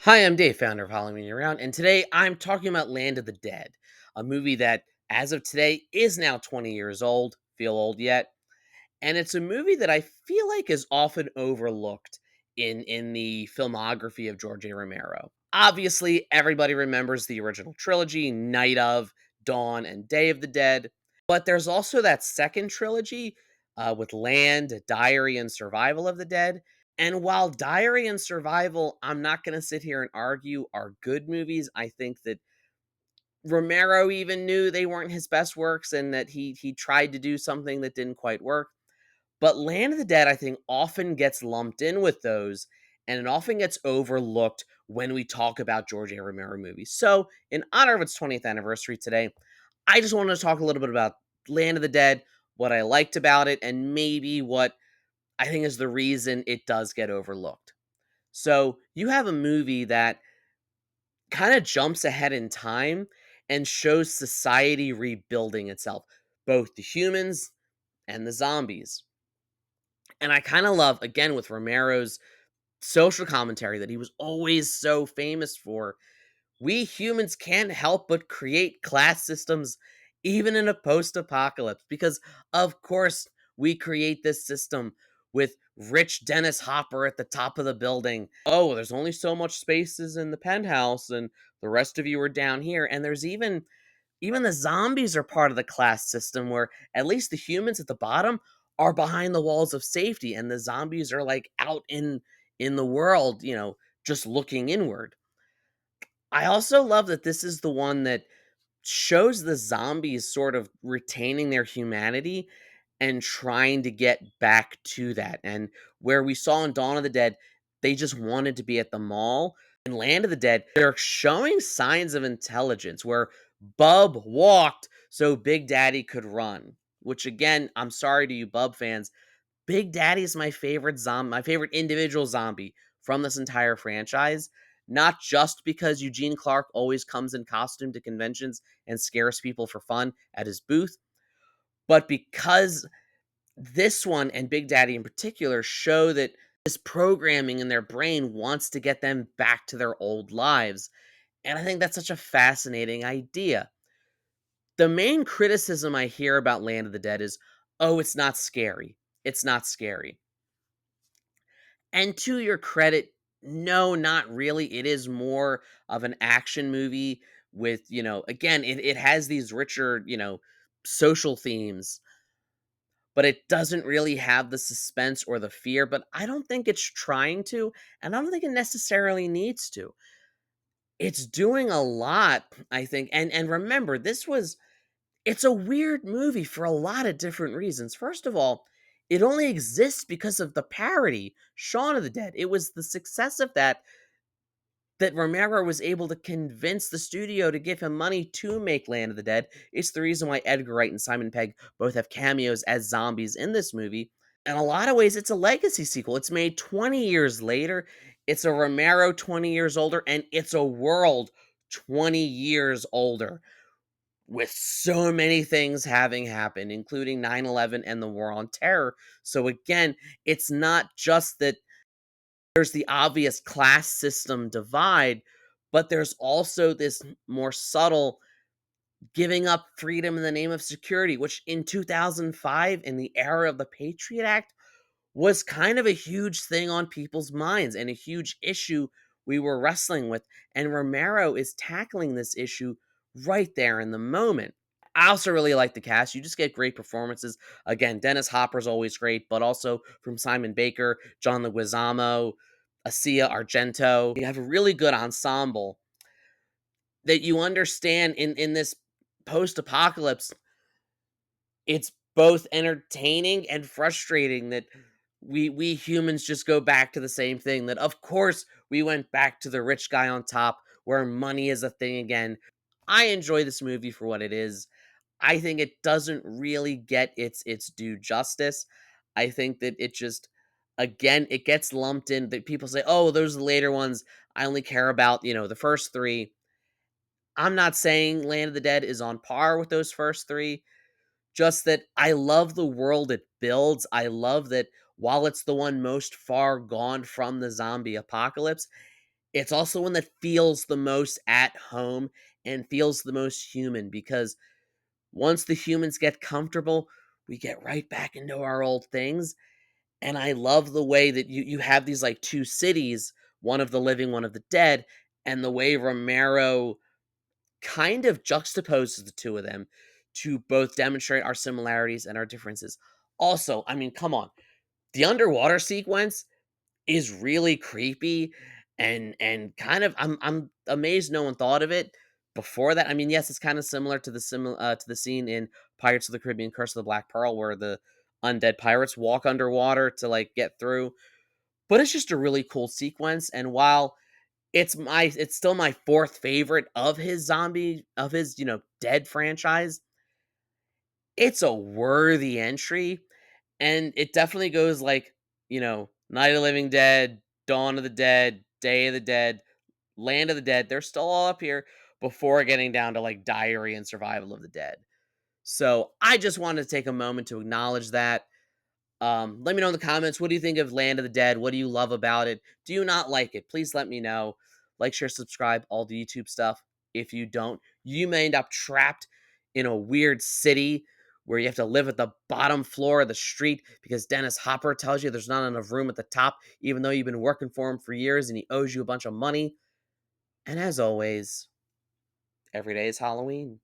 Hi, I'm Dave, founder of Following Me Around, and today I'm talking about Land of the Dead, a movie that, as of today, is now 20 years old. Feel old yet? And it's a movie that I feel like is often overlooked in the filmography of George A. Romero. Obviously, everybody remembers the original trilogy, Night of, Dawn, and Day of the Dead. But there's also that second trilogy with Land, Diary, and Survival of the Dead. And while Diary and Survival, I'm not going to sit here and argue are good movies. I think that Romero even knew they weren't his best works and that he tried to do something that didn't quite work. But Land of the Dead, I think, often gets lumped in with those, and it often gets overlooked when we talk about George A. Romero movies. So, in honor of its 20th anniversary today, I just wanted to talk a little bit about Land of the Dead, what I liked about it, and maybe what I think is the reason it does get overlooked. So, you have a movie that kind of jumps ahead in time and shows society rebuilding itself, both the humans and the zombies. And I kind of love, again, with Romero's social commentary that he was always so famous for. We humans can't help but create class systems even in a post apocalypse because, of course, we create this system with rich Dennis Hopper at the top of the building. Oh, there's only so much spaces in the penthouse, and the rest of you are down here. And there's even the zombies are part of the class system where at least the humans at the bottom are behind the walls of safety and the zombies are like out in the world, just looking inward. I also love that this is the one that shows the zombies sort of retaining their humanity and trying to get back to that. And where we saw in Dawn of the Dead, they just wanted to be at the mall. In Land of the Dead, they're showing signs of intelligence where Bub walked so Big Daddy could run. Which again, I'm sorry to you Bub fans, Big Daddy is my favorite individual zombie from this entire franchise. Not just because Eugene Clark always comes in costume to conventions and scares people for fun at his booth, but because this one and Big Daddy in particular show that this programming in their brain wants to get them back to their old lives. And I think that's such a fascinating idea. The main criticism I hear about Land of the Dead is, oh, it's not scary. It's not scary. And to your credit, no, not really. It is more of an action movie with, again, it has these richer, social themes, but it doesn't really have the suspense or the fear. But I don't think it's trying to, and I don't think it necessarily needs to. It's doing a lot, I think. And remember, it's a weird movie for a lot of different reasons. First of all, it only exists because of the parody, Shaun of the Dead. It was the success of that Romero was able to convince the studio to give him money to make Land of the Dead. It's the reason why Edgar Wright and Simon Pegg both have cameos as zombies in this movie. In a lot of ways, it's a legacy sequel. It's made 20 years later. It's a Romero 20 years older, and it's a world 20 years older with so many things having happened, including 9/11 and the War on Terror. So, again, it's not just that there's the obvious class system divide, but there's also this more subtle giving up freedom in the name of security, which in 2005, in the era of the Patriot Act, was kind of a huge thing on people's minds and a huge issue we were wrestling with. And Romero is tackling this issue right there in the moment. I also really like the cast. You just get great performances. Again, Dennis Hopper's always great, but also from Simon Baker, John Leguizamo, Asia Argento. You have a really good ensemble that you understand in this post-apocalypse. It's both entertaining and frustrating that we humans just go back to the same thing, that of course we went back to the rich guy on top where money is a thing again. I enjoy this movie for what it is. I think it doesn't really get its due justice. I think that it just, again, it gets lumped in that people say, "Oh, those are the later ones. I only care about, the first 3." I'm not saying Land of the Dead is on par with those first 3, just that I love the world it builds. I love that while it's the one most far gone from the zombie apocalypse, It's also one that feels the most at home and feels the most human because once the humans get comfortable, we get right back into our old things. And I love the way that you have these like two cities, one of the living, one of the dead, and the way Romero kind of juxtaposes the two of them to both demonstrate our similarities and our differences. Also, I mean, come on. The underwater sequence is really creepy and kind of I'm amazed no one thought of it before that. I mean, yes, it's kind of similar to the scene in Pirates of the Caribbean Curse of the Black Pearl where the undead pirates walk underwater to like get through. But it's just a really cool sequence and while it's still my fourth favorite of his, Dead franchise, it's a worthy entry and it definitely goes like, Night of the Living Dead, Dawn of the Dead, Day of the Dead, Land of the Dead. They're still all up here before getting down to like Diary and Survival of the Dead. So I just wanted to take a moment to acknowledge that. Let me know in the comments. What do you think of Land of the Dead? What do you love about it? Do you not like it? Please let me know. Like, share, subscribe, all the YouTube stuff. If you don't, you may end up trapped in a weird city where you have to live at the bottom floor of the street because Dennis Hopper tells you there's not enough room at the top, even though you've been working for him for years and he owes you a bunch of money. And as always, every day is Halloween.